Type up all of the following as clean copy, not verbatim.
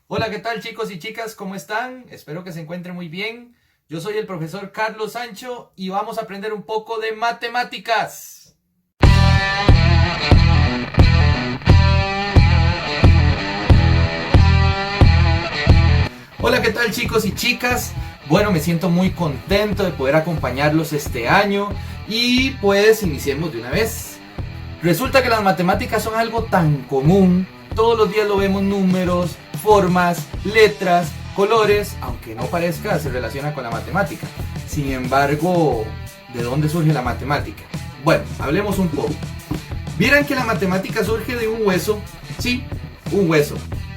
Hola, ¿qué tal chicos y chicas? ¿Cómo están? Espero que se encuentren muy bien. Yo soy el profesor Carlos Sancho y vamos a aprender un poco de matemáticas. Hola, ¿qué tal chicos y chicas? Bueno, me siento muy contento de poder acompañarlos este año y pues iniciemos de una vez. Resulta que las matemáticas son algo tan común. Todos los días lo vemos: números, formas, letras, colores, aunque no parezca, se relaciona con la matemática. Sin embargo, ¿de dónde surge la matemática? Bueno, hablemos un poco. Vieran que la matemática surge de un hueso, sí, un hueso,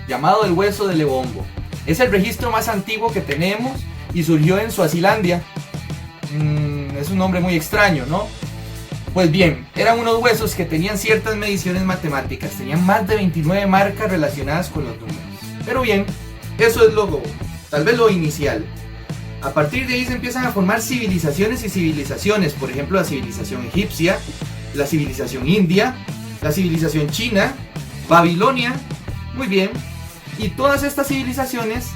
llamado el hueso de Lebombo. Es el registro más antiguo que tenemos y surgió en Suazilandia. Es un nombre muy extraño, ¿no? Pues bien, eran unos huesos que tenían ciertas mediciones matemáticas, tenían más de 29 marcas relacionadas con los números. Pero bien, eso es tal vez lo inicial. A partir de ahí se empiezan a formar civilizaciones y civilizaciones, por ejemplo la civilización egipcia, la civilización india, la civilización china, Babilonia, muy bien, y todas estas civilizaciones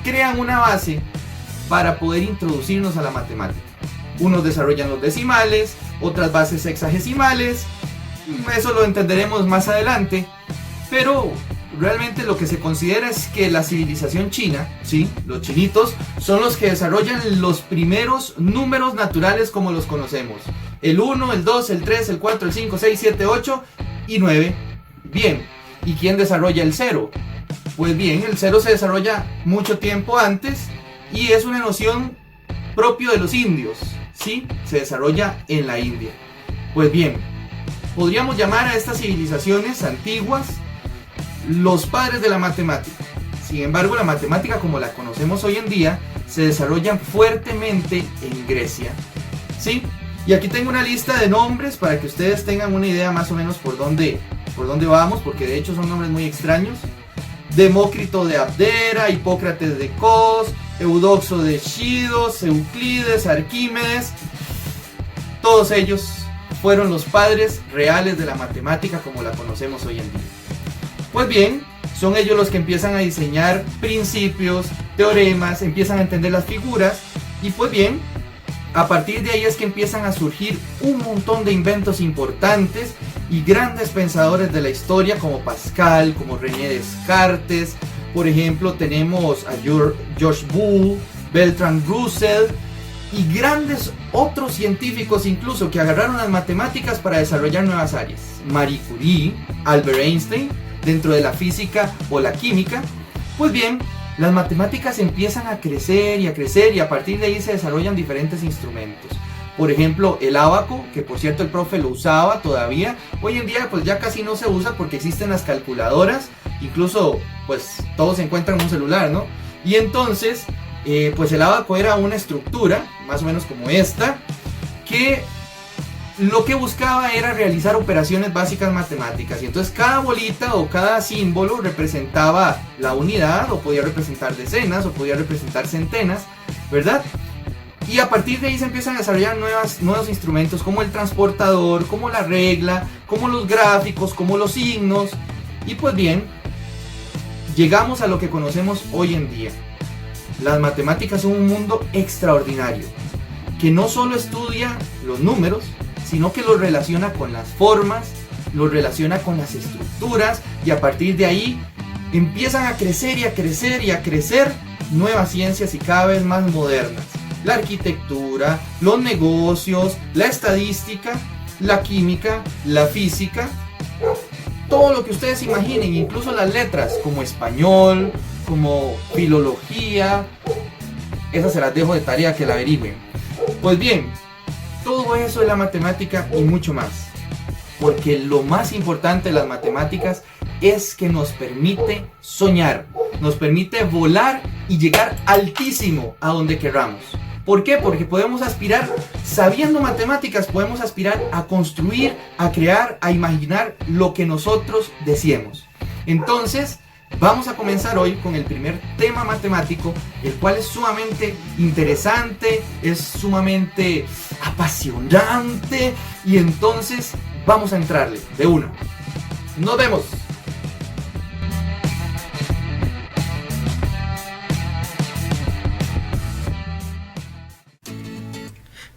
crean una base para poder introducirnos a la matemática. Unos desarrollan los decimales, otras bases sexagesimales, eso lo entenderemos más adelante, pero realmente lo que se considera es que la civilización china, sí, los chinitos, son los que desarrollan los primeros números naturales como los conocemos. El 1, el 2, el 3, el 4, el 5, 6, 7, 8 y 9. Bien, ¿y quién desarrolla el 0? Pues bien, el 0 se desarrolla mucho tiempo antes y es una noción propio de los indios, sí, se desarrolla en la India. Pues bien, podríamos llamar a estas civilizaciones antiguas los padres de la matemática. Sin embargo, la matemática como la conocemos hoy en día se desarrolla fuertemente en Grecia, ¿sí? Y aquí tengo una lista de nombres para que ustedes tengan una idea más o menos por dónde vamos, porque de hecho son nombres muy extraños. Demócrito de Abdera, Hipócrates de Cos, Eudoxo de Cnidos, Euclides, Arquímedes. Todos ellos fueron los padres reales de la matemática como la conocemos hoy en día. Pues bien, son ellos los que empiezan a diseñar principios, teoremas, empiezan a entender las figuras y pues bien, a partir de ahí es que empiezan a surgir un montón de inventos importantes y grandes pensadores de la historia como Pascal, como René Descartes. Por ejemplo, tenemos a George Boole, Bertrand Russell y grandes otros científicos incluso que agarraron las matemáticas para desarrollar nuevas áreas. Marie Curie, Albert Einstein, dentro de la física o la química. Pues bien, las matemáticas empiezan a crecer y a partir de ahí se desarrollan diferentes instrumentos. Por ejemplo, el ábaco, que por cierto el profe lo usaba todavía. Hoy en día pues ya casi no se usa porque existen las calculadoras. Incluso pues todo se encuentra en un celular, ¿no? Y entonces pues el ábaco era una estructura, más o menos como esta, que lo que buscaba era realizar operaciones básicas matemáticas. Y entonces cada bolita o cada símbolo representaba la unidad, o podía representar decenas, o podía representar centenas, ¿verdad? Y a partir de ahí se empiezan a desarrollar nuevos instrumentos como el transportador, como la regla, como los gráficos, como los signos. Y pues bien, llegamos a lo que conocemos hoy en día. Las matemáticas son un mundo extraordinario, que no solo estudia los números, sino que los relaciona con las formas, los relaciona con las estructuras y a partir de ahí empiezan a crecer y a crecer y a crecer nuevas ciencias y cada vez más modernas. La arquitectura, los negocios, la estadística, la química, la física, todo lo que ustedes imaginen, incluso las letras como español, como filología, esas se las dejo de tarea que la averigüen. Pues bien, todo eso es la matemática y mucho más, porque lo más importante de las matemáticas es que nos permite soñar, nos permite volar y llegar altísimo a donde queramos. ¿Por qué? Porque podemos aspirar, sabiendo matemáticas, podemos aspirar a construir, a crear, a imaginar lo que nosotros deseemos. Entonces, vamos a comenzar hoy con el primer tema matemático, el cual es sumamente interesante, es sumamente apasionante y entonces vamos a entrarle de una. ¡Nos vemos!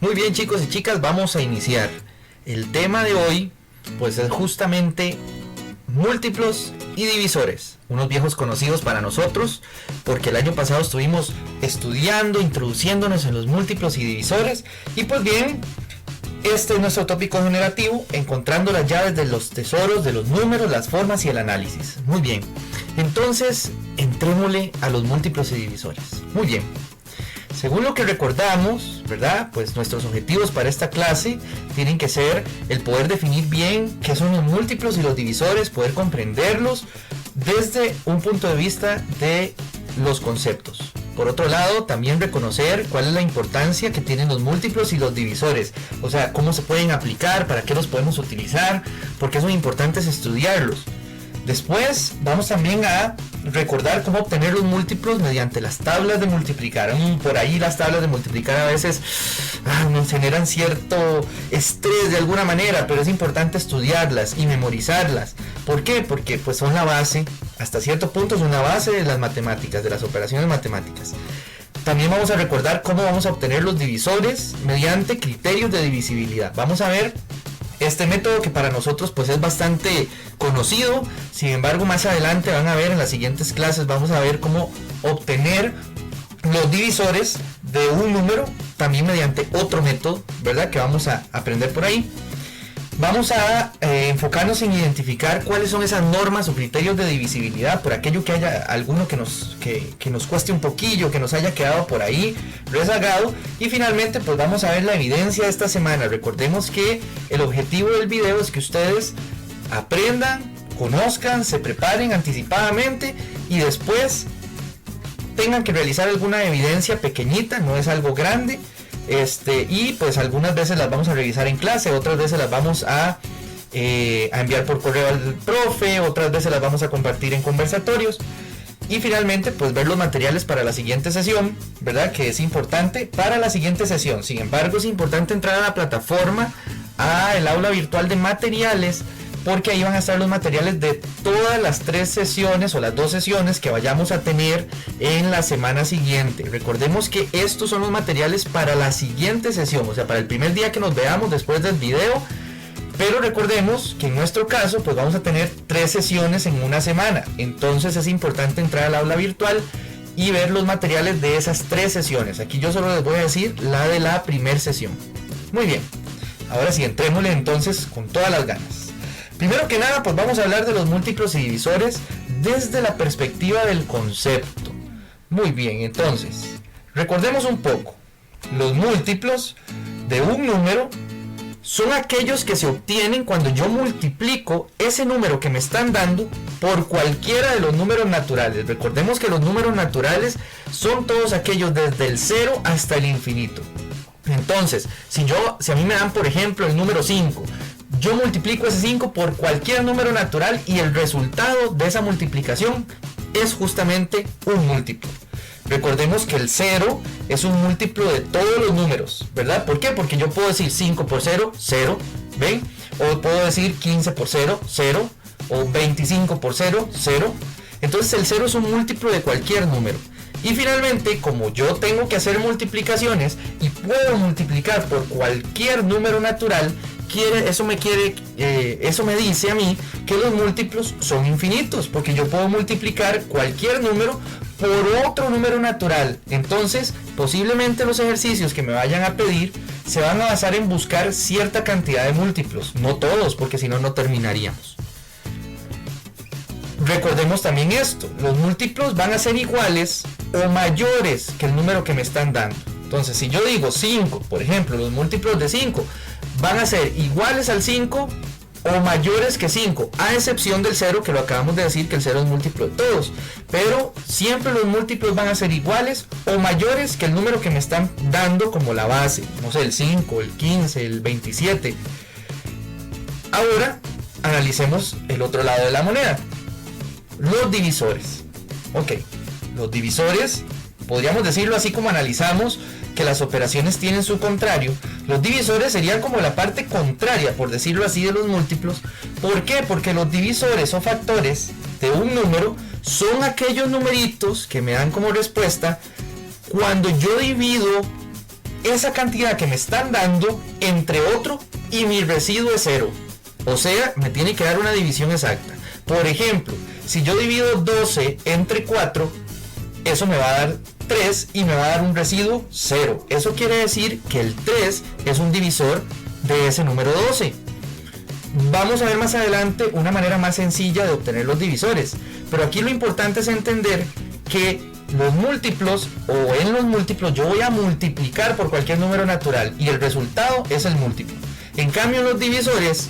Muy bien, chicos y chicas, vamos a iniciar. El tema de hoy pues es justamente múltiplos y divisores, unos viejos conocidos para nosotros, porque el año pasado estuvimos estudiando, introduciéndonos en los múltiplos y divisores, y pues bien, este es nuestro tópico generativo, encontrando las llaves de los tesoros, de los números, las formas y el análisis. Muy bien, entonces entrémosle a los múltiplos y divisores. Muy bien, según lo que recordamos, ¿verdad? Pues nuestros objetivos para esta clase tienen que ser el poder definir bien qué son los múltiplos y los divisores, poder comprenderlos desde un punto de vista de los conceptos. Por otro lado, también reconocer cuál es la importancia que tienen los múltiplos y los divisores, o sea, cómo se pueden aplicar, para qué los podemos utilizar, porque son importantes estudiarlos. Después vamos también a recordar cómo obtener los múltiplos mediante las tablas de multiplicar. Por ahí las tablas de multiplicar a veces nos generan cierto estrés de alguna manera, pero es importante estudiarlas y memorizarlas. ¿Por qué? Porque pues son la base, hasta cierto punto son la base de las matemáticas, de las operaciones matemáticas. También vamos a recordar cómo vamos a obtener los divisores mediante criterios de divisibilidad. Vamos a ver este método que para nosotros pues es bastante conocido, sin embargo más adelante van a ver en las siguientes clases, vamos a ver cómo obtener los divisores de un número también mediante otro método, ¿verdad? Que vamos a aprender por ahí. Vamos a enfocarnos en identificar cuáles son esas normas o criterios de divisibilidad, por aquello que haya alguno que nos cueste un poquillo, que nos haya quedado por ahí rezagado. Y finalmente pues vamos a ver la evidencia de esta semana. Recordemos que el objetivo del video es que ustedes aprendan, conozcan, se preparen anticipadamente y después tengan que realizar alguna evidencia pequeñita, no es algo grande. Y pues algunas veces las vamos a revisar en clase, otras veces las vamos a enviar por correo al profe, otras veces las vamos a compartir en conversatorios y finalmente pues ver los materiales para la siguiente sesión, ¿verdad? Que es importante para la siguiente sesión. Sin embargo, es importante entrar a la plataforma, a el aula virtual de materiales, porque ahí van a estar los materiales de todas las 3 sesiones o las 2 sesiones que vayamos a tener en la semana siguiente. Recordemos que estos son los materiales para la siguiente sesión, o sea, para el primer día que nos veamos después del video. Pero recordemos que en nuestro caso pues vamos a tener 3 sesiones en una semana. Entonces es importante entrar al aula virtual y ver los materiales de esas 3 sesiones. Aquí yo solo les voy a decir la de la primera sesión. Muy bien, ahora sí, entrémosle entonces con todas las ganas. Primero que nada, pues vamos a hablar de los múltiplos y divisores desde la perspectiva del concepto. Muy bien, entonces, recordemos un poco. Los múltiplos de un número son aquellos que se obtienen cuando yo multiplico ese número que me están dando por cualquiera de los números naturales. Recordemos que los números naturales son todos aquellos desde el 0 hasta el infinito. Entonces, si a mí me dan, por ejemplo, el número 5, yo multiplico ese 5 por cualquier número natural y el resultado de esa multiplicación es justamente un múltiplo. Recordemos que el 0 es un múltiplo de todos los números, ¿verdad? ¿Por qué? Porque yo puedo decir 5 por 0, 0, ¿ven? O puedo decir 15 por 0, 0, o 25 por 0, 0. Entonces el 0 es un múltiplo de cualquier número. Y finalmente, como yo tengo que hacer multiplicaciones y puedo multiplicar por cualquier número natural, eso me dice a mí que los múltiplos son infinitos, porque yo puedo multiplicar cualquier número por otro número natural. Entonces, posiblemente los ejercicios que me vayan a pedir se van a basar en buscar cierta cantidad de múltiplos, no todos, porque si no, no terminaríamos. Recordemos también esto, los múltiplos van a ser iguales o mayores que el número que me están dando. Entonces, si yo digo 5, por ejemplo, los múltiplos de 5 van a ser iguales al 5 o mayores que 5, a excepción del 0, que lo acabamos de decir, que el 0 es múltiplo de todos. Pero siempre los múltiplos van a ser iguales o mayores que el número que me están dando como la base. No sé, el 5, el 15, el 27. Ahora, analicemos el otro lado de la moneda. Los divisores. Ok, los divisores, podríamos decirlo así como analizamos que las operaciones tienen su contrario. Los divisores serían como la parte contraria, por decirlo así, de los múltiplos. ¿Por qué? Porque los divisores o factores de un número son aquellos numeritos que me dan como respuesta cuando yo divido esa cantidad que me están dando entre otro y mi residuo es 0. O sea, me tiene que dar una división exacta. Por ejemplo, si yo divido 12 entre 4, eso me va a dar 3 y me va a dar un residuo 0. Eso quiere decir que el 3 es un divisor de ese número 12. Vamos a ver más adelante una manera más sencilla de obtener los divisores. Pero aquí lo importante es entender que los múltiplos, o en los múltiplos, yo voy a multiplicar por cualquier número natural y el resultado es el múltiplo. En cambio, en los divisores,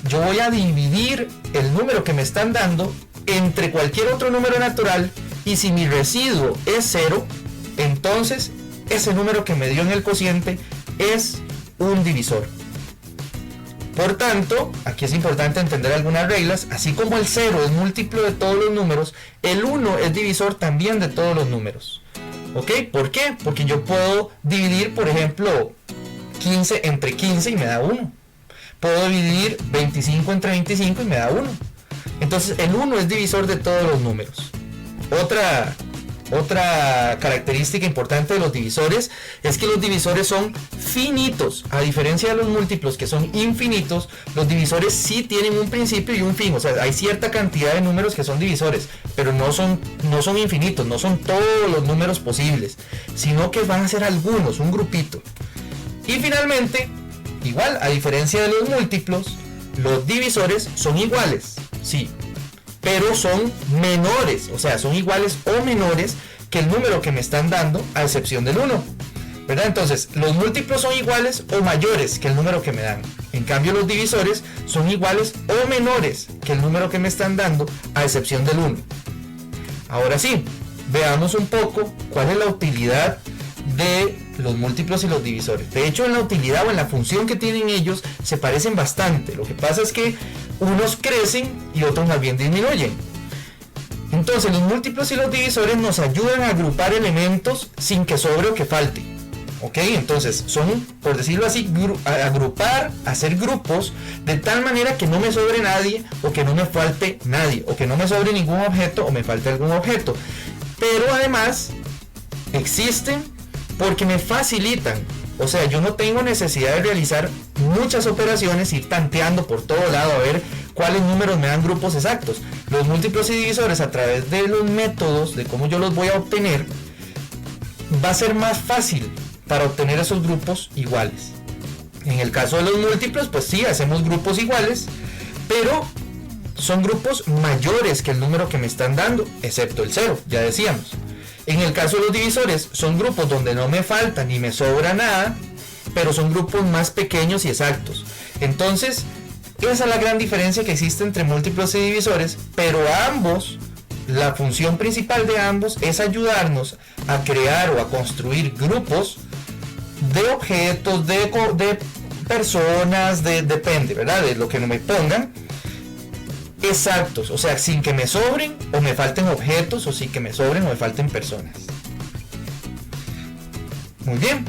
yo voy a dividir el número que me están dando entre cualquier otro número natural, y si mi residuo es 0, entonces ese número que me dio en el cociente es un divisor. Por tanto, aquí es importante entender algunas reglas. Así como el 0 es múltiplo de todos los números, el 1 es divisor también de todos los números. ¿Ok? ¿Por qué? Porque yo puedo dividir, por ejemplo, 15 entre 15 y me da 1. Puedo dividir 25 entre 25 y me da 1. Entonces el 1 es divisor de todos los números. Otra característica importante de los divisores es que los divisores son finitos. A diferencia de los múltiplos que son infinitos, los divisores sí tienen un principio y un fin. O sea, hay cierta cantidad de números que son divisores, pero no son infinitos, no son todos los números posibles, sino que van a ser algunos, un grupito. Y finalmente, igual, a diferencia de los múltiplos, los divisores son iguales, sí, pero son menores, o sea, son iguales o menores que el número que me están dando, a excepción del 1, ¿verdad? Entonces, los múltiplos son iguales o mayores que el número que me dan. En cambio, los divisores son iguales o menores que el número que me están dando, a excepción del 1. Ahora sí, veamos un poco cuál es la utilidad de los múltiplos y los divisores. De hecho, en la utilidad o en la función que tienen ellos se parecen bastante. Lo que pasa es que unos crecen y otros más bien disminuyen. Entonces, los múltiplos y los divisores nos ayudan a agrupar elementos sin que sobre o que falte. ¿Ok? Entonces, son, por decirlo así, agrupar, hacer grupos de tal manera que no me sobre nadie o que no me falte nadie, o que no me sobre ningún objeto o me falte algún objeto. Pero además, existen porque me facilitan. O sea, yo no tengo necesidad de realizar muchas operaciones, ir tanteando por todo lado a ver cuáles números me dan grupos exactos. Los múltiplos y divisores, a través de los métodos de cómo yo los voy a obtener, va a ser más fácil para obtener esos grupos iguales. En el caso de los múltiplos, pues sí, hacemos grupos iguales, pero son grupos mayores que el número que me están dando, excepto el 0, ya decíamos. En el caso de los divisores, son grupos donde no me falta ni me sobra nada, pero son grupos más pequeños y exactos. Entonces, esa es la gran diferencia que existe entre múltiplos y divisores, pero ambos, la función principal de ambos es ayudarnos a crear o a construir grupos de objetos, de personas, depende, ¿verdad? De lo que no me pongan, exactos, o sea, sin que me sobren o me falten objetos, o sin que me sobren o me falten personas. Muy bien.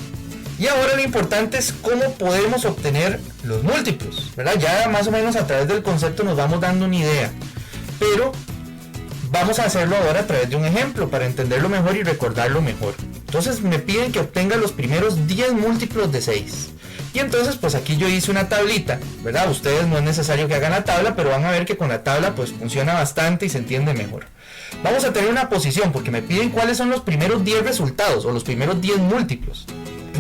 Y ahora lo importante es cómo podemos obtener los múltiplos, ¿verdad? Ya más o menos a través del concepto nos vamos dando una idea, pero vamos a hacerlo ahora a través de un ejemplo para entenderlo mejor y recordarlo mejor. Entonces me piden que obtenga los primeros 10 múltiplos de 6. Y entonces pues aquí yo hice una tablita, ¿verdad? Ustedes no es necesario que hagan la tabla, pero van a ver que con la tabla pues funciona bastante y se entiende mejor. Vamos a tener una posición porque me piden cuáles son los primeros 10 resultados o los primeros 10 múltiplos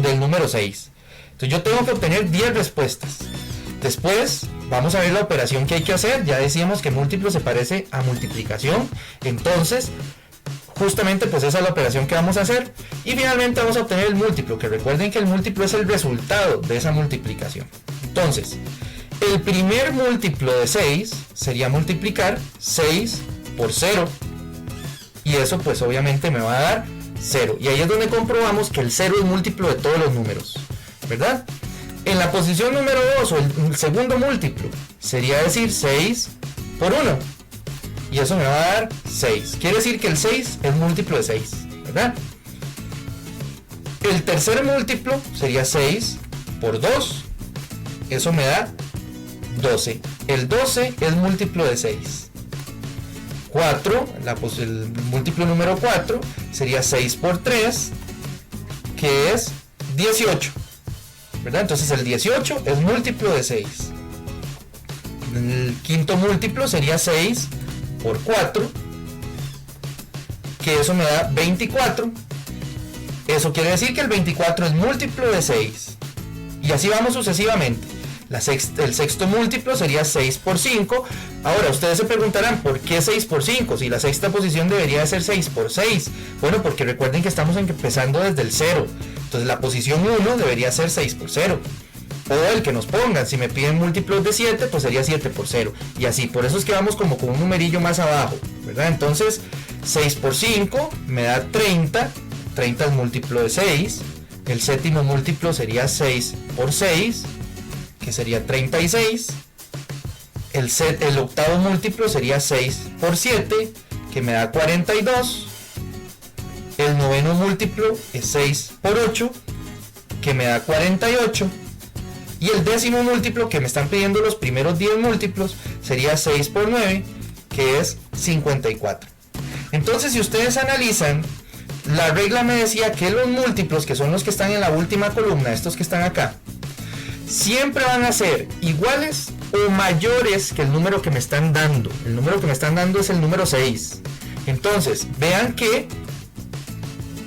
del número 6. Entonces yo tengo que obtener 10 respuestas. Después vamos a ver la operación que hay que hacer. Ya decíamos que múltiplo se parece a multiplicación. Entonces justamente pues esa es la operación que vamos a hacer. Y finalmente vamos a obtener el múltiplo, que recuerden que el múltiplo es el resultado de esa multiplicación. Entonces, el primer múltiplo de 6 sería multiplicar 6 por 0. Y eso pues obviamente me va a dar 0. Y ahí es donde comprobamos que el 0 es múltiplo de todos los números, ¿verdad? En la posición número 2, o el segundo múltiplo, sería decir 6 por 1. Y eso me va a dar 6. Quiere decir que el 6 es múltiplo de 6, ¿verdad? El tercer múltiplo sería 6 por 2. Eso me da 12. El 12 es múltiplo de 6. 4, el múltiplo número 4 sería 6 por 3, que es 18, ¿verdad? Entonces el 18 es múltiplo de 6. El quinto múltiplo sería 6 por 4, que eso me da 24. Eso quiere decir que el 24 es múltiplo de 6. Y así vamos sucesivamente. El sexto múltiplo sería 6 por 5. Ahora ustedes se preguntarán, ¿por qué 6 por 5? Si la sexta posición debería de ser 6 por 6. Bueno, porque recuerden que estamos empezando desde el 0. Entonces la posición 1 debería ser 6 por 0. O el que nos pongan, si me piden múltiplos de 7, pues sería 7 por 0. Y así, por eso es que vamos como con un numerillo más abajo, ¿verdad? Entonces 6 por 5 me da 30. 30 es múltiplo de 6. El séptimo múltiplo sería 6 por 6, que sería 36. El octavo múltiplo sería 6 por 7, que me da 42. El noveno múltiplo es 6 por 8, que me da 48. Y el décimo múltiplo, que me están pidiendo los primeros 10 múltiplos, sería 6 por 9, que es 54. Entonces, si ustedes analizan, la regla me decía que los múltiplos, que son los que están en la última columna, estos que están acá, siempre van a ser iguales o mayores que el número que me están dando. El número que me están dando es el número 6. Entonces, vean que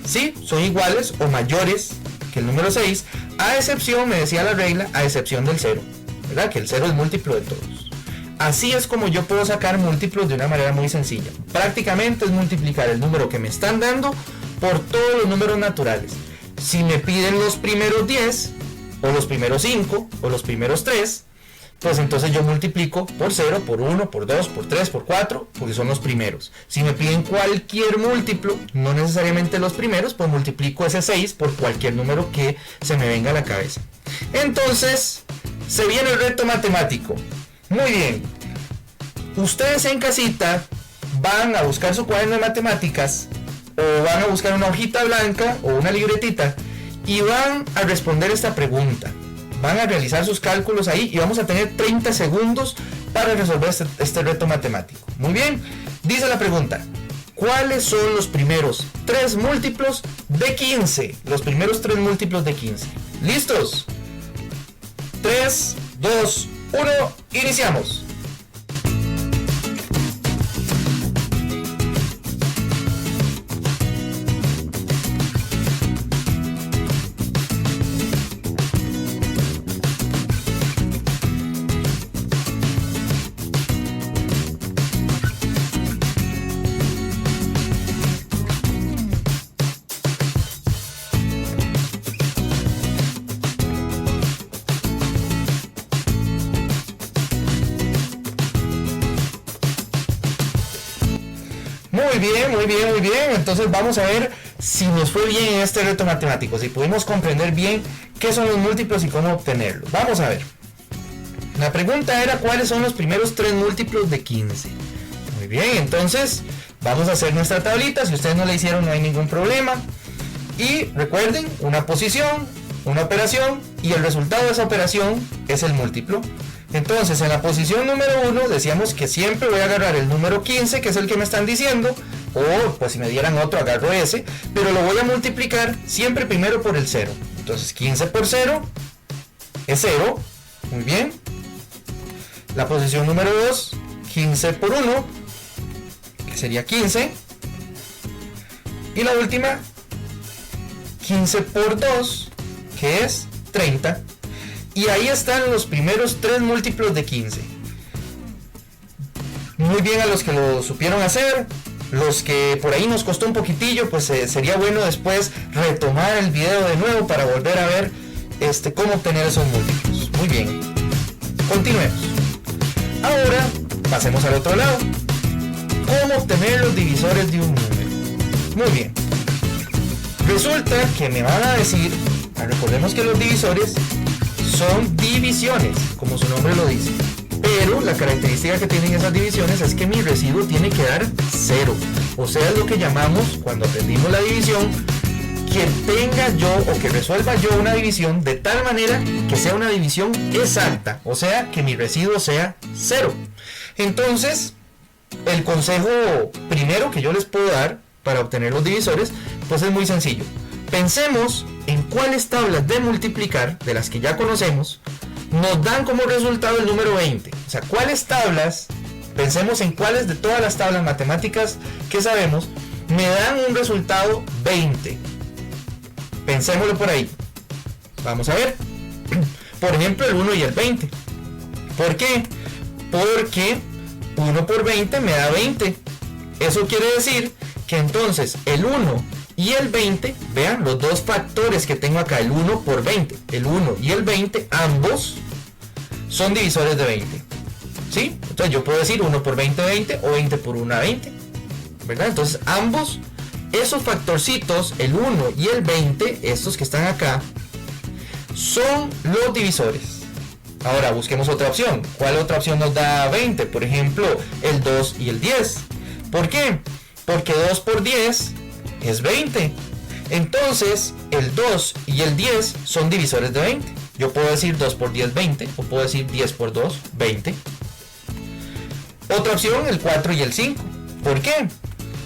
sí, son iguales o mayores que el número 6, a excepción, me decía la regla, a excepción del 0, ¿verdad? Que el 0 es múltiplo de todos. Así es como yo puedo sacar múltiplos de una manera muy sencilla. Prácticamente es multiplicar el número que me están dando por todos los números naturales. Si me piden los primeros 10, o los primeros 5, o los primeros 3, pues entonces yo multiplico por 0, por 1, por 2, por 3, por 4, porque son los primeros. Si me piden cualquier múltiplo, no necesariamente los primeros, pues multiplico ese 6 por cualquier número que se me venga a la cabeza. Entonces, se viene el reto matemático. Muy bien. Ustedes en casita van a buscar su cuaderno de matemáticas, o van a buscar una hojita blanca o una libretita, y van a responder esta pregunta. Van a realizar sus cálculos ahí y vamos a tener 30 segundos para resolver este reto matemático. Muy bien, dice la pregunta: ¿cuáles son los primeros 3 múltiplos de 15? Los primeros 3 múltiplos de 15. ¿Listos? 3, 2, 1, iniciamos. Muy bien. Entonces vamos a ver si nos fue bien en este reto matemático, si pudimos comprender bien qué son los múltiplos y cómo obtenerlos. Vamos a ver. La pregunta era ¿cuáles son los primeros 3 múltiplos de 15? Muy bien, entonces vamos a hacer nuestra tablita. Si ustedes no la hicieron, no hay ningún problema. Y recuerden, una posición, una operación, y el resultado de esa operación es el múltiplo. Entonces, en la posición número 1 decíamos que siempre voy a agarrar el número 15, que es el que me están diciendo, o pues si me dieran otro agarro ese, pero lo voy a multiplicar siempre primero por el 0. Entonces 15 por 0 es 0, muy bien. La posición número 2, 15 por 1, que sería 15. Y la última, 15 por 2, que es 30. Y ahí están los primeros 3 múltiplos de 15. Muy bien a los que lo supieron hacer. Los que por ahí nos costó un poquitillo, pues sería bueno después retomar el video de nuevo para volver a ver cómo obtener esos múltiplos. Muy bien. Continuemos. Ahora pasemos al otro lado. ¿Cómo obtener los divisores de un número? Muy bien. Resulta que me van a decir, recordemos que los divisores son divisiones, como su nombre lo dice. Pero la característica que tienen esas divisiones es que mi residuo tiene que dar 0. O sea, es lo que llamamos, cuando aprendimos la división, que tenga yo o que resuelva yo una división de tal manera que sea una división exacta. O sea, que mi residuo sea 0. Entonces, el consejo primero que yo les puedo dar para obtener los divisores, pues es muy sencillo. Pensemos en cuáles tablas de multiplicar, de las que ya conocemos, nos dan como resultado el número 20. O sea, cuáles tablas, pensemos en cuáles de todas las tablas matemáticas que sabemos, me dan un resultado 20. Pensémoslo por ahí. Vamos a ver. Por ejemplo, el 1 y el 20. ¿Por qué? Porque 1 por 20 me da 20. Eso quiere decir que entonces el 1 y el 20, vean los dos factores que tengo acá, el 1 por 20, el 1 y el 20, ambos son divisores de 20. ¿Sí? Entonces yo puedo decir 1 por 20, 20 o 20 por 1, 20. ¿Verdad? Entonces ambos, esos factorcitos, el 1 y el 20, estos que están acá, son los divisores. Ahora busquemos otra opción. ¿Cuál otra opción nos da 20? Por ejemplo, el 2 y el 10. ¿Por qué? Porque 2 por 10 es 20. Entonces, el 2 y el 10 son divisores de 20. Yo puedo decir 2 por 10, 20. O puedo decir 10 por 2, 20. Otra opción, el 4 y el 5. ¿Por qué?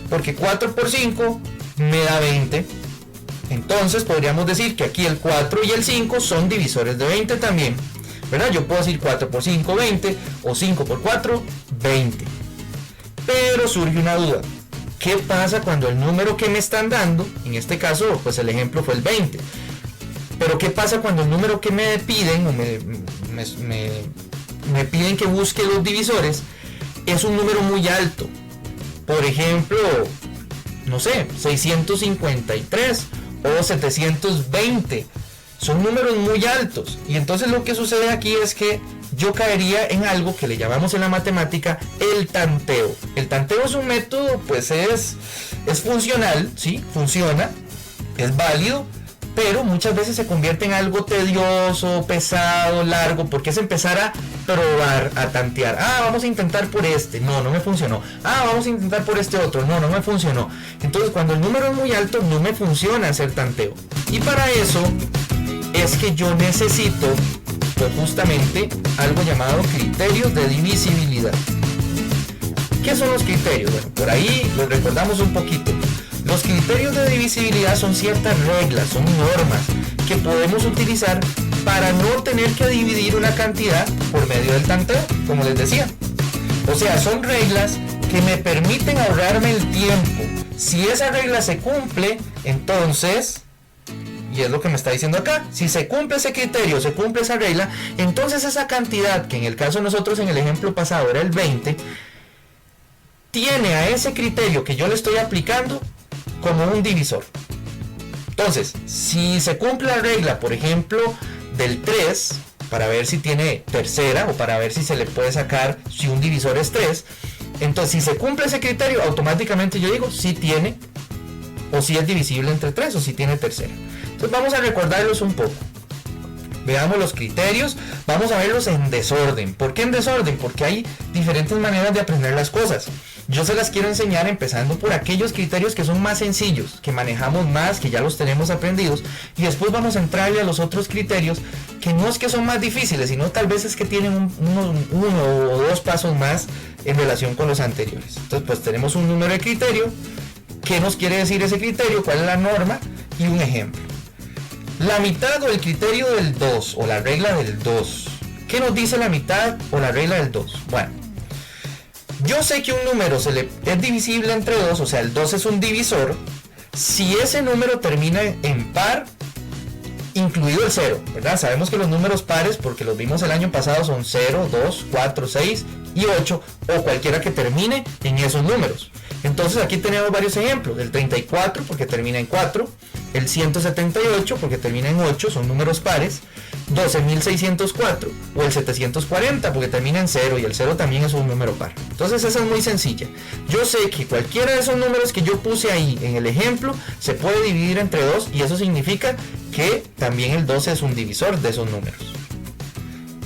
Porque 4 por 5 me da 20. Entonces podríamos decir que aquí el 4 y el 5 son divisores de 20 también, ¿verdad? Yo puedo decir 4 por 5, 20, o 5 por 4, 20. Pero surge una duda. ¿Qué pasa cuando el número que me están dando, en este caso, pues el ejemplo fue el 20, pero qué pasa cuando el número que me piden, o me piden que busque los divisores, es un número muy alto? Por ejemplo, no sé, 653 o 720. Son números muy altos. Y entonces lo que sucede aquí es que yo caería en algo que le llamamos en la matemática el tanteo. El tanteo es un método, pues es funcional, ¿sí? Funciona, es válido, pero muchas veces se convierte en algo tedioso, pesado, largo, porque es empezar a probar, a tantear. Vamos a intentar por este, no me funcionó. Vamos a intentar por este otro, no me funcionó. Entonces cuando el número es muy alto, no me funciona hacer tanteo. Y para eso es que yo necesito, pues justamente, algo llamado criterios de divisibilidad. ¿Qué son los criterios? Bueno, por ahí los recordamos un poquito. Los criterios de divisibilidad son ciertas reglas, son normas que podemos utilizar para no tener que dividir una cantidad por medio del tanteo, como les decía. O sea, son reglas que me permiten ahorrarme el tiempo. Si esa regla se cumple, entonces, y es lo que me está diciendo acá, si se cumple ese criterio, se cumple esa regla, entonces esa cantidad, que en el caso de nosotros en el ejemplo pasado era el 20, tiene a ese criterio que yo le estoy aplicando como un divisor. Entonces, si se cumple la regla, por ejemplo, del 3, para ver si tiene tercera, o para ver si se le puede sacar si un divisor es 3, entonces si se cumple ese criterio, automáticamente yo digo si tiene, o si es divisible entre 3, o si tiene tercera. Entonces vamos a recordarlos un poco. Veamos los criterios, vamos a verlos en desorden. ¿Por qué en desorden? Porque hay diferentes maneras de aprender las cosas. Yo se las quiero enseñar empezando por aquellos criterios que son más sencillos, que manejamos más, que ya los tenemos aprendidos, y después vamos a entrarle a los otros criterios que no es que son más difíciles, sino tal vez es que tienen uno o dos pasos más en relación con los anteriores. Entonces pues tenemos un número de criterio, ¿qué nos quiere decir ese criterio? ¿Cuál es la norma? Y un ejemplo. La mitad o el criterio del 2 o la regla del 2. ¿Qué nos dice la mitad o la regla del 2? Bueno, yo sé que un número es divisible entre 2, o sea, el 2 es un divisor, si ese número termina en par, incluido el 0, ¿verdad? Sabemos que los números pares, porque los vimos el año pasado, son 0, 2, 4, 6 y 8, o cualquiera que termine en esos números. Entonces aquí tenemos varios ejemplos, el 34 porque termina en 4, el 178 porque termina en 8, son números pares, 12.604 o el 740 porque termina en 0 y el 0 también es un número par. Entonces esa es muy sencilla. Yo sé que cualquiera de esos números que yo puse ahí en el ejemplo se puede dividir entre 2 y eso significa que también el 12 es un divisor de esos números.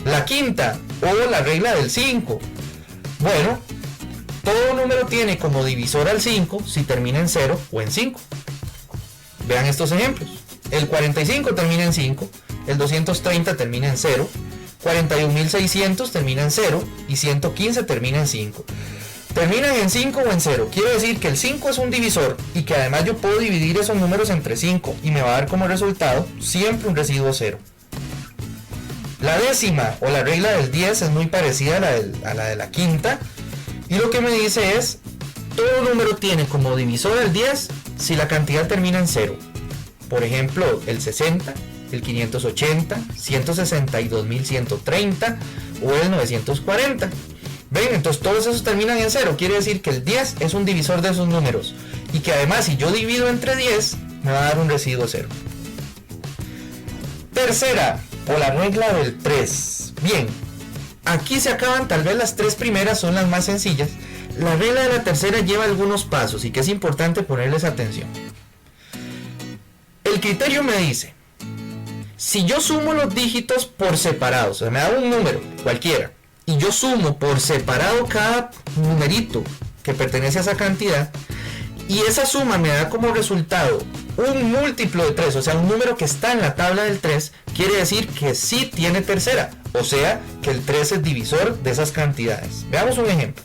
La quinta o la regla del 5. Bueno, todo número tiene como divisor al 5 si termina en 0 o en 5. Vean estos ejemplos. El 45 termina en 5, el 230 termina en 0, 41.600 termina en 0 y 115 termina en 5. terminan en 5 o en 0. Quiere decir que el 5 es un divisor y que además yo puedo dividir esos números entre 5 y me va a dar como resultado siempre un residuo 0. La décima o la regla del 10 es muy parecida a la de la quinta, y lo que me dice es: todo número tiene como divisor el 10 si la cantidad termina en 0. Por ejemplo, el 60, el 580, 162.130 o el 940. ¿Ven? Entonces todos esos terminan en 0. Quiere decir que el 10 es un divisor de esos números. Y que además si yo divido entre 10, me va a dar un residuo 0. Tercera, o la regla del 3. Bien, aquí se acaban, tal vez las 3 primeras son las más sencillas. La regla de la tercera lleva algunos pasos y que es importante ponerles atención. El criterio me dice: si yo sumo los dígitos por separado, o sea, me da un número cualquiera, y yo sumo por separado cada numerito que pertenece a esa cantidad, y esa suma me da como resultado un múltiplo de 3, o sea, un número que está en la tabla del 3, quiere decir que sí tiene tercera, o sea, que el 3 es divisor de esas cantidades. Veamos un ejemplo.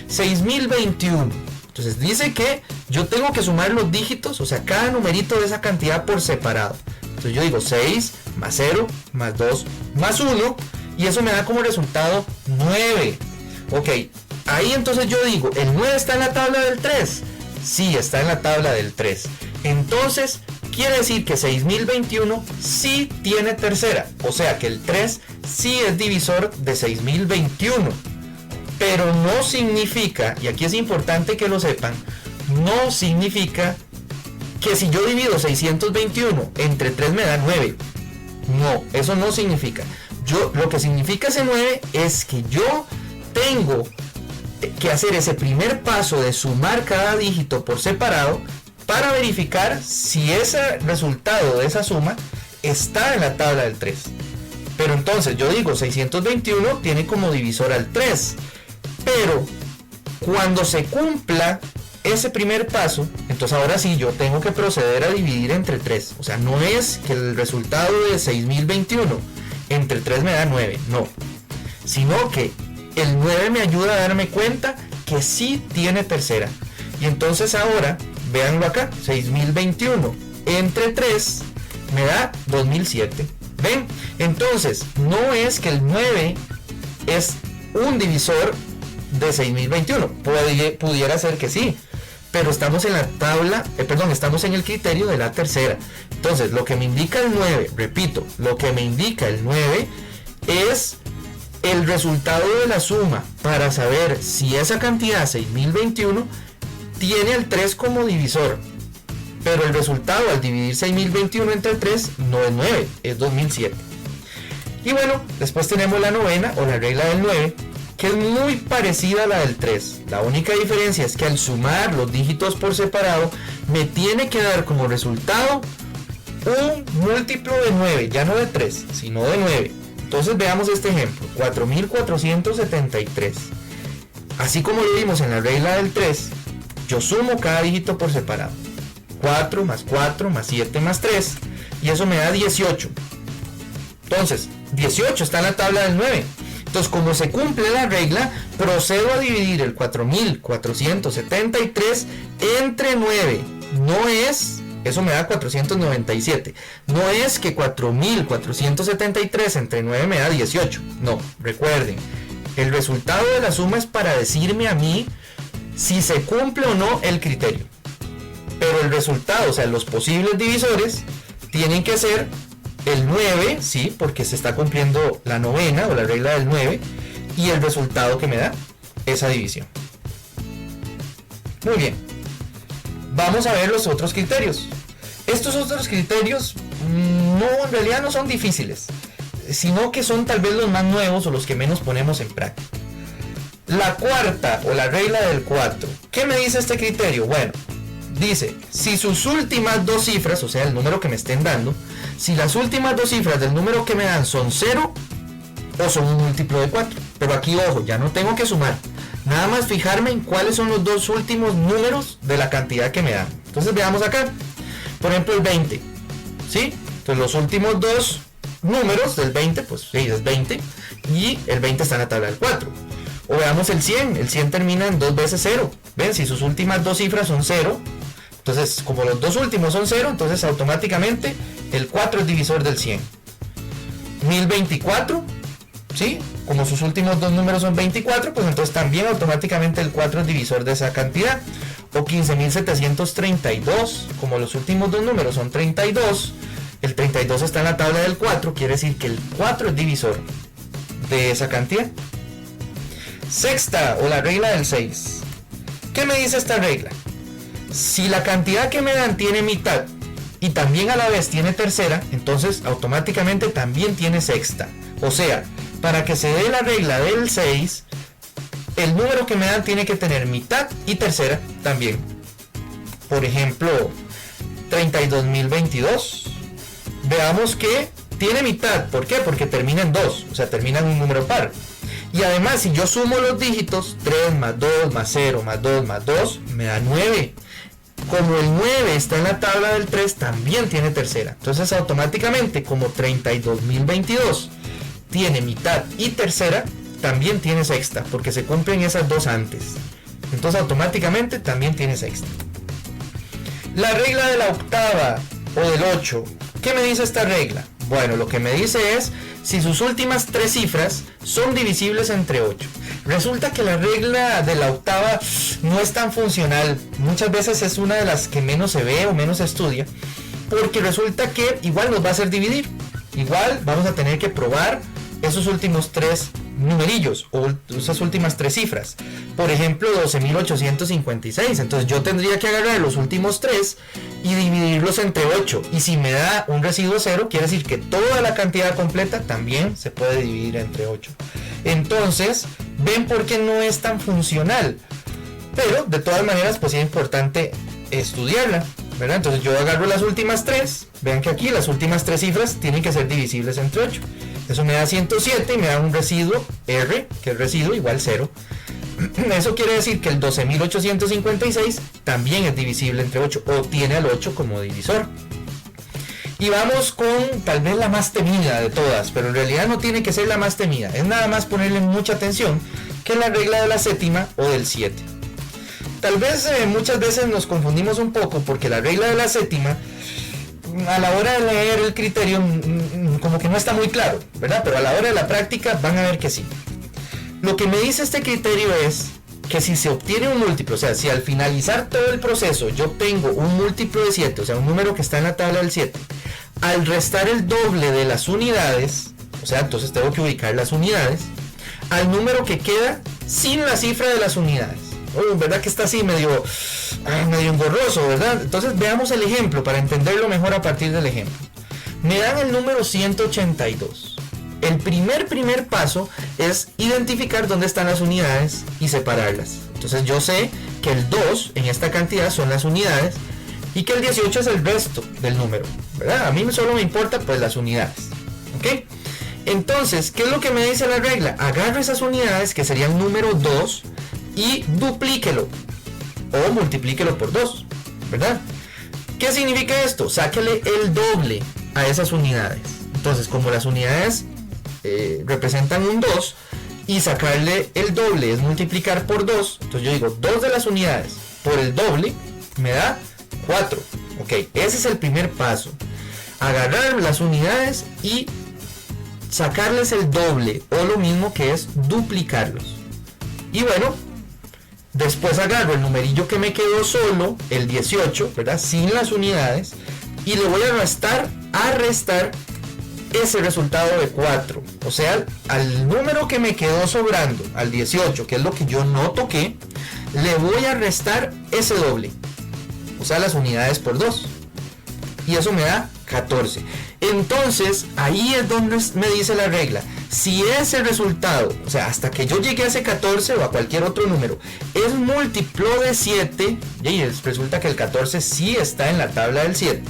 6021. Entonces dice que yo tengo que sumar los dígitos, o sea, cada numerito de esa cantidad por separado. Entonces yo digo 6 más 0 más 2 más 1, y eso me da como resultado 9. Ok, ahí entonces yo digo, ¿el 9 está en la tabla del 3? Sí, está en la tabla del 3. Entonces quiere decir que 6021 sí tiene tercera, o sea que el 3 sí es divisor de 6021. Pero no significa, y aquí es importante que lo sepan, no significa que si yo divido 621 entre 3 me da 9. No, eso no significa. Lo que significa ese 9 es que yo tengo que hacer ese primer paso de sumar cada dígito por separado para verificar si ese resultado de esa suma está en la tabla del 3. Pero entonces yo digo 621 tiene como divisor al 3. Pero cuando se cumpla ese primer paso, entonces ahora sí yo tengo que proceder a dividir entre 3. O sea, no es que el resultado de 6021 entre 3 me da 9, no. Sino que el 9 me ayuda a darme cuenta que sí tiene tercera. Y entonces ahora, véanlo acá, 6021 entre 3 me da 2007. ¿Ven? Entonces, no es que el 9 es un divisor de 6021. Pudiera ser que sí, pero estamos en la tabla, estamos en el criterio de la tercera. Entonces, lo que me indica el 9, repito, lo que me indica el 9 es el resultado de la suma para saber si esa cantidad 6021 tiene el 3 como divisor. Pero el resultado al dividir 6021 entre 3 no es 9, es 2007. Y bueno, después tenemos la novena o la regla del 9, que es muy parecida a la del 3. La única diferencia es que al sumar los dígitos por separado me tiene que dar como resultado un múltiplo de 9, ya no de 3, sino de 9. Entonces veamos este ejemplo, 4473. Así como lo vimos en la regla del 3, yo sumo cada dígito por separado. 4 más 4 más 7 más 3, y eso me da 18. Entonces, 18 está en la tabla del 9. Entonces, como se cumple la regla, procedo a dividir el 4473 entre 9. No es, eso me da 497. No es que 4473 entre 9 me da 18. No, recuerden, el resultado de la suma es para decirme a mí si se cumple o no el criterio. Pero el resultado, o sea, los posibles divisores, tienen que ser el 9, sí, porque se está cumpliendo la novena o la regla del 9, y el resultado que me da esa división. Muy bien, vamos a ver los otros criterios. Estos otros criterios en realidad no son difíciles, sino que son tal vez los más nuevos o los que menos ponemos en práctica. La cuarta o la regla del 4. ¿Qué me dice este criterio? Bueno, dice, si sus últimas dos cifras, o sea, el número que me estén dando, si las últimas dos cifras del número que me dan son 0 o son un múltiplo de 4. Pero aquí, ojo, ya no tengo que sumar. Nada más fijarme en cuáles son los dos últimos números de la cantidad que me dan. Entonces veamos acá. Por ejemplo, el 20. ¿Sí? Entonces los últimos dos números del 20, pues sí, es 20. Y el 20 está en la tabla del 4. O veamos el 100. El 100 termina en 2 veces 0. ¿Ven? Si sus últimas dos cifras son 0, entonces como los dos últimos son 0, entonces automáticamente el 4 es divisor del 100. 1024, ¿sí? Como sus últimos dos números son 24, pues entonces también automáticamente el 4 es divisor de esa cantidad. O 15.732, como los últimos dos números son 32, el 32 está en la tabla del 4, quiere decir que el 4 es divisor de esa cantidad. Sexta, o la regla del 6. ¿Qué me dice esta regla? Si la cantidad que me dan tiene mitad y también a la vez tiene tercera, entonces automáticamente también tiene sexta. O sea, para que se dé la regla del 6, el número que me dan tiene que tener mitad y tercera también. Por ejemplo, 32.022. Veamos que tiene mitad. ¿Por qué? Porque termina en 2, o sea, termina en un número par. Y además, si yo sumo los dígitos, 3 más 2 más 0 más 2 más 2, me da 9. Como el 9 está en la tabla del 3, también tiene tercera. Entonces, automáticamente, como 32.022 tiene mitad y tercera, también tiene sexta, porque se cumplen esas dos antes. Entonces, automáticamente también tiene sexta. La regla de la octava o del 8. ¿Qué me dice esta regla? Bueno, lo que me dice es si sus últimas tres cifras son divisibles entre 8. Resulta que la regla de la octava no es tan funcional. Muchas veces es una de las que menos se ve o menos se estudia, porque resulta que igual nos va a hacer dividir. Igual vamos a tener que probar esos últimos tres numerillos o esas últimas tres cifras. Por ejemplo, 12.856. Entonces yo tendría que agarrar los últimos tres y dividirlos entre 8. Y si me da un residuo 0, quiere decir que toda la cantidad completa también se puede dividir entre 8. Entonces, ven por qué no es tan funcional. Pero de todas maneras, pues es importante estudiarla, ¿verdad? Entonces yo agarro las últimas tres. Vean que aquí las últimas tres cifras tienen que ser divisibles entre 8. Eso me da 107 y me da un residuo R, que es residuo igual 0. Eso quiere decir que el 12.856 también es divisible entre 8 o tiene al 8 como divisor. Y vamos con tal vez la más temida de todas, pero en realidad no tiene que ser la más temida. Es nada más ponerle mucha atención, que es la regla de la séptima o del 7. Tal vez muchas veces nos confundimos un poco porque la regla de la séptima, a la hora de leer el criterio, como que no está muy claro, ¿verdad? Pero a la hora de la práctica van a ver que sí. Lo que me dice este criterio es que si se obtiene un múltiplo, o sea, si al finalizar todo el proceso yo tengo un múltiplo de 7, o sea, un número que está en la tabla del 7, al restar el doble de las unidades, o sea, entonces tengo que ubicar las unidades, al número que queda sin la cifra de las unidades. ¿Verdad que está así medio engorroso, verdad? Entonces veamos el ejemplo para entenderlo mejor a partir del ejemplo. Me dan el número 182. El primer paso es identificar dónde están las unidades y separarlas. Entonces yo sé que el 2 en esta cantidad son las unidades y que el 18 es el resto del número, ¿verdad? A mí solo me importa pues las unidades, ¿ok? Entonces, ¿qué es lo que me dice la regla? Agarro esas unidades que serían número 2 y duplíquelo o multiplíquelo por 2, ¿verdad? ¿Qué significa esto? Sáquele el doble a esas unidades. Entonces, como las unidades representan un 2 y sacarle el doble es multiplicar por 2, entonces yo digo 2 de las unidades por el doble me da 4. Ok, ese es el primer paso. Agarrar las unidades y sacarles el doble o lo mismo que es duplicarlos. Y bueno, después agarro el numerillo que me quedó solo, el 18, ¿verdad? Sin las unidades, y le voy a restar ese resultado de 4. O sea, al número que me quedó sobrando, al 18, que es lo que yo no toqué, le voy a restar ese doble. O sea, las unidades por 2. Y eso me da 14. Entonces, ahí es donde me dice la regla. Si ese resultado, o sea, hasta que yo llegue a ese 14 o a cualquier otro número, es múltiplo de 7, y resulta que el 14 sí está en la tabla del 7.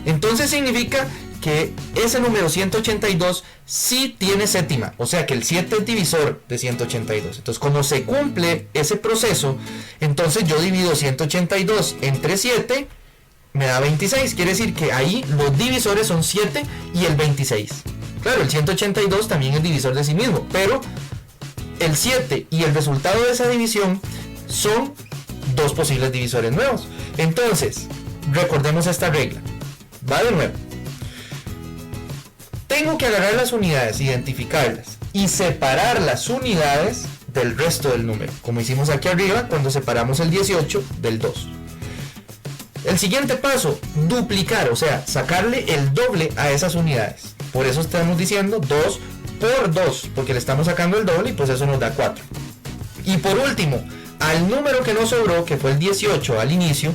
Entonces significa que ese número 182 sí tiene séptima, o sea que el 7 es divisor de 182. Entonces, como se cumple ese proceso, entonces yo divido 182 entre 7, me da 26. Quiere decir que ahí los divisores son 7 y el 26. Claro, el 182 también es divisor de sí mismo, pero el 7 y el resultado de esa división son dos posibles divisores nuevos. Entonces, recordemos esta regla. Va de nuevo. Tengo que agarrar las unidades, identificarlas y separar las unidades del resto del número, como hicimos aquí arriba cuando separamos el 18 del 2. El siguiente paso, duplicar, o sea, sacarle el doble a esas unidades. Por eso estamos diciendo 2 por 2, porque le estamos sacando el doble y pues eso nos da 4. Y por último, al número que nos sobró, que fue el 18 al inicio,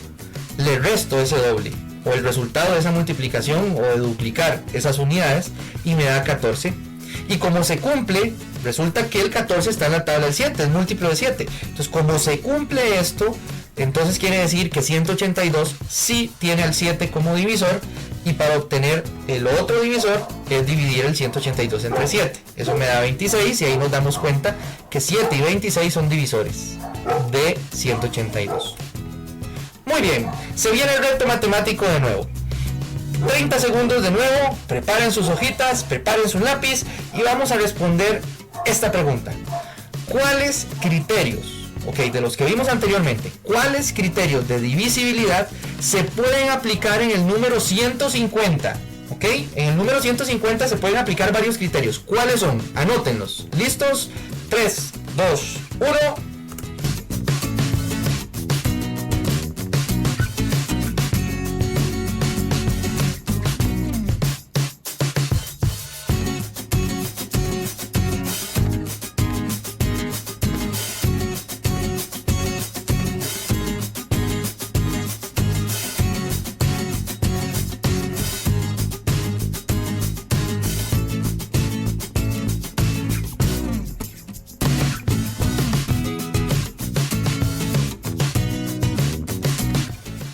le resto ese doble, o el resultado de esa multiplicación o de duplicar esas unidades, y me da 14. Y como se cumple, resulta que el 14 está en la tabla del 7, es múltiplo de 7. Entonces, como se cumple esto, entonces quiere decir que 182 sí tiene al 7 como divisor, y para obtener el otro divisor es dividir el 182 entre 7. Eso me da 26, y ahí nos damos cuenta que 7 y 26 son divisores de 182. Muy bien, se viene el reto matemático de nuevo. 30 segundos de nuevo, preparen sus hojitas, preparen su lápiz y vamos a responder esta pregunta. ¿Cuáles criterios, de los que vimos anteriormente, cuáles criterios de divisibilidad se pueden aplicar en el número 150? En el número 150 se pueden aplicar varios criterios. ¿Cuáles son? Anótenlos. ¿Listos? 3, 2, 1...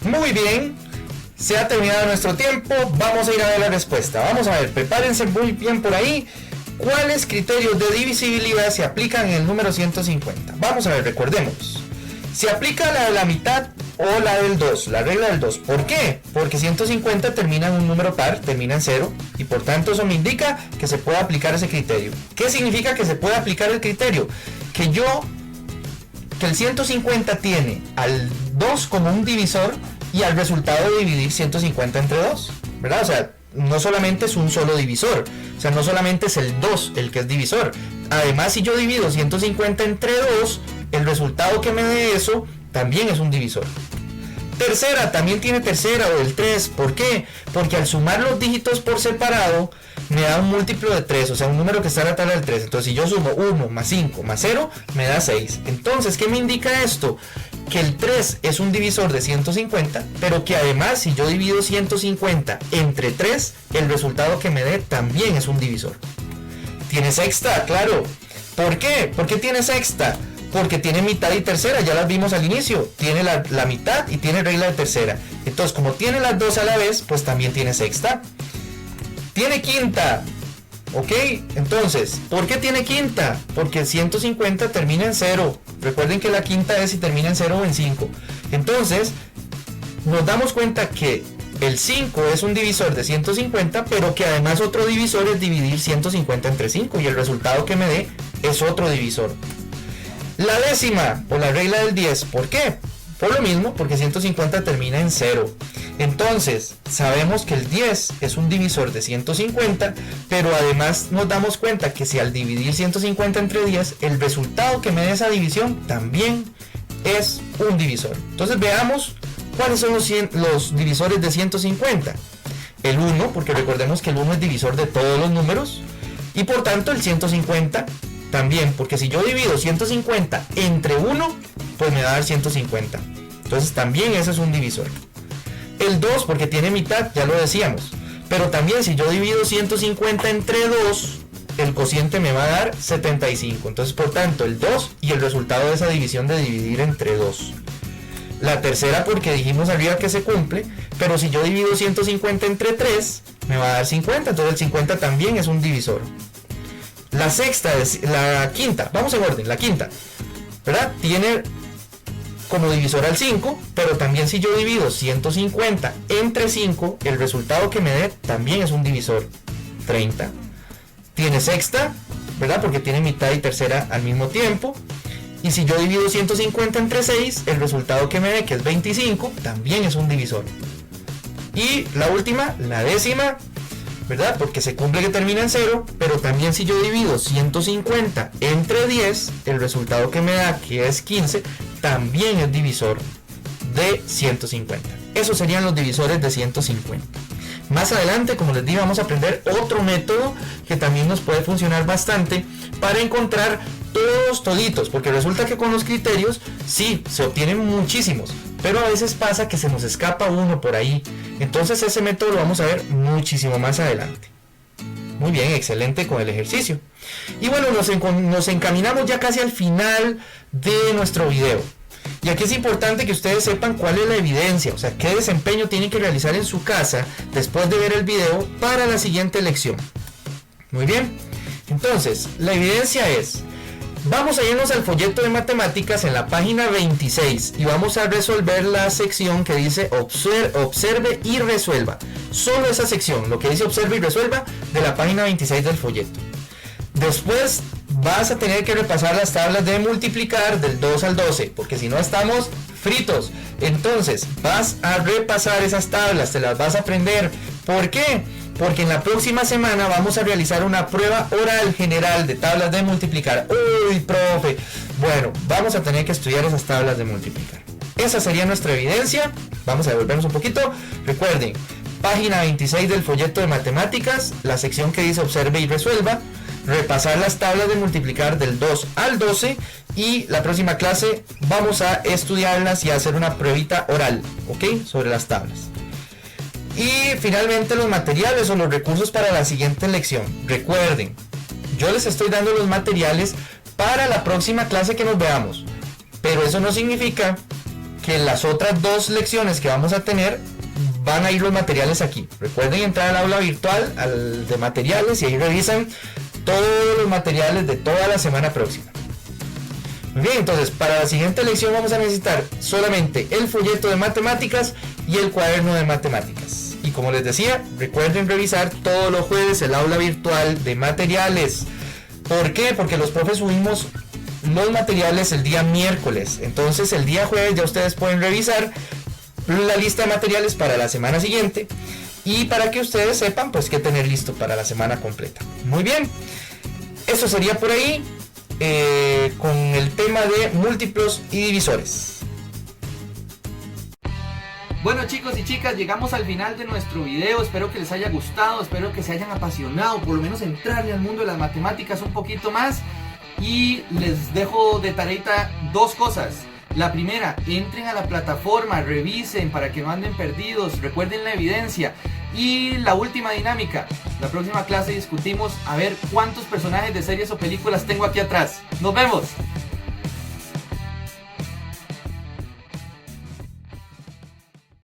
Muy bien, se ha terminado nuestro tiempo, vamos a ir a ver la respuesta. Vamos a ver, prepárense muy bien por ahí. ¿Cuáles criterios de divisibilidad se aplican en el número 150? Vamos a ver, recordemos. Se aplica la de la mitad o la del 2, la regla del 2. ¿Por qué? Porque 150 termina en un número par, termina en 0, y por tanto eso me indica que se puede aplicar ese criterio. ¿Qué significa que se puede aplicar el criterio? Que el 150 tiene al 2 como un divisor y al resultado de dividir 150 entre 2, ¿verdad? O sea, no solamente es un solo divisor, o sea, no solamente es el 2 el que es divisor. Además, si yo divido 150 entre 2, el resultado que me dé eso también es un divisor. Tercera, también tiene tercera o el 3. ¿Por qué? Porque al sumar los dígitos por separado me da un múltiplo de 3, o sea, un número que está en la tabla del 3. Entonces, si yo sumo 1 más 5 más 0, me da 6. Entonces, ¿qué me indica esto? Que el 3 es un divisor de 150, pero que además, si yo divido 150 entre 3, el resultado que me dé también es un divisor. ¿Tiene sexta? Claro. ¿Por qué? ¿Por qué tiene sexta? Porque tiene mitad y tercera, ya las vimos al inicio. Tiene la mitad y tiene regla de tercera. Entonces, como tiene las dos a la vez, pues también tiene sexta. Tiene quinta. ¿Ok? Entonces, ¿por qué tiene quinta? Porque el 150 termina en 0. Recuerden que la quinta es si termina en 0 o en 5. Entonces, nos damos cuenta que el 5 es un divisor de 150, pero que además otro divisor es dividir 150 entre 5. Y el resultado que me dé es otro divisor. La décima, o la regla del 10. ¿Por qué? Por lo mismo, porque 150 termina en 0. Entonces, sabemos que el 10 es un divisor de 150, pero además nos damos cuenta que si al dividir 150 entre 10, el resultado que me dé esa división también es un divisor. Entonces veamos cuáles son los divisores de 150. El 1, porque recordemos que el 1 es divisor de todos los números, y por tanto el 150 también, porque si yo divido 150 entre 1, pues me va a dar 150. Entonces también ese es un divisor. El 2, porque tiene mitad, ya lo decíamos. Pero también si yo divido 150 entre 2, el cociente me va a dar 75. Entonces, por tanto, el 2 y el resultado de esa división de dividir entre 2. La tercera, porque dijimos arriba que se cumple, pero si yo divido 150 entre 3, me va a dar 50. Entonces el 50 también es un divisor. La sexta, la quinta, vamos en orden, la quinta, ¿verdad? Tiene como divisor al 5, pero también si yo divido 150 entre 5, el resultado que me dé también es un divisor, 30. Tiene sexta, ¿verdad? Porque tiene mitad y tercera al mismo tiempo. Y si yo divido 150 entre 6, el resultado que me dé, que es 25, también es un divisor. Y la última, la décima, ¿verdad? Porque se cumple que termina en 0, pero también si yo divido 150 entre 10, el resultado que me da, que es 15, también es divisor de 150. Esos serían los divisores de 150. Más adelante, como les dije, vamos a aprender otro método que también nos puede funcionar bastante para encontrar todos toditos, porque resulta que con los criterios sí, se obtienen muchísimos, pero a veces pasa que se nos escapa uno por ahí. Entonces ese método lo vamos a ver muchísimo más adelante. Muy bien, excelente con el ejercicio. Y bueno, nos encaminamos ya casi al final de nuestro video. Y aquí es importante que ustedes sepan cuál es la evidencia, o sea, qué desempeño tienen que realizar en su casa después de ver el video para la siguiente lección. Muy bien, entonces, la evidencia es, vamos a irnos al folleto de matemáticas en la página 26 y vamos a resolver la sección que dice observe y resuelva. Solo esa sección, lo que dice observe y resuelva, de la página 26 del folleto. Después vas a tener que repasar las tablas de multiplicar del 2 al 12, porque si no estamos fritos. Entonces vas a repasar esas tablas, te las vas a aprender. ¿Por qué? Porque en la próxima semana vamos a realizar una prueba oral general de tablas de multiplicar. Uy, profe. Bueno, vamos a tener que estudiar esas tablas de multiplicar. Esa sería nuestra evidencia. Vamos a devolvernos un poquito. Recuerden, página 26 del folleto de matemáticas, la sección que dice observe y resuelva. Repasar las tablas de multiplicar del 2 al 12 y la próxima clase vamos a estudiarlas y a hacer una pruebita oral, ¿ok? Sobre las tablas. Y finalmente los materiales o los recursos para la siguiente lección. Recuerden, yo les estoy dando los materiales para la próxima clase que nos veamos, pero eso no significa que en las otras 2 lecciones que vamos a tener van a ir los materiales aquí. Recuerden entrar al aula virtual, al de materiales, y ahí revisan todos los materiales de toda la semana próxima. Muy bien, entonces para la siguiente lección vamos a necesitar solamente el folleto de matemáticas y el cuaderno de matemáticas. Y como les decía, recuerden revisar todos los jueves el aula virtual de materiales. ¿Por qué? Porque los profes subimos los materiales el día miércoles. Entonces el día jueves ya ustedes pueden revisar la lista de materiales para la semana siguiente. Y para que ustedes sepan pues qué tener listo para la semana completa. Muy bien, eso sería por ahí con el tema de múltiplos y divisores. Bueno, chicos y chicas, llegamos al final de nuestro video. Espero que les haya gustado, espero que se hayan apasionado, por lo menos entrarle al mundo de las matemáticas un poquito más. Y les dejo de tareita 2 cosas. La primera, entren a la plataforma, revisen para que no anden perdidos, recuerden la evidencia. Y la última dinámica, la próxima clase discutimos a ver cuántos personajes de series o películas tengo aquí atrás. ¡Nos vemos!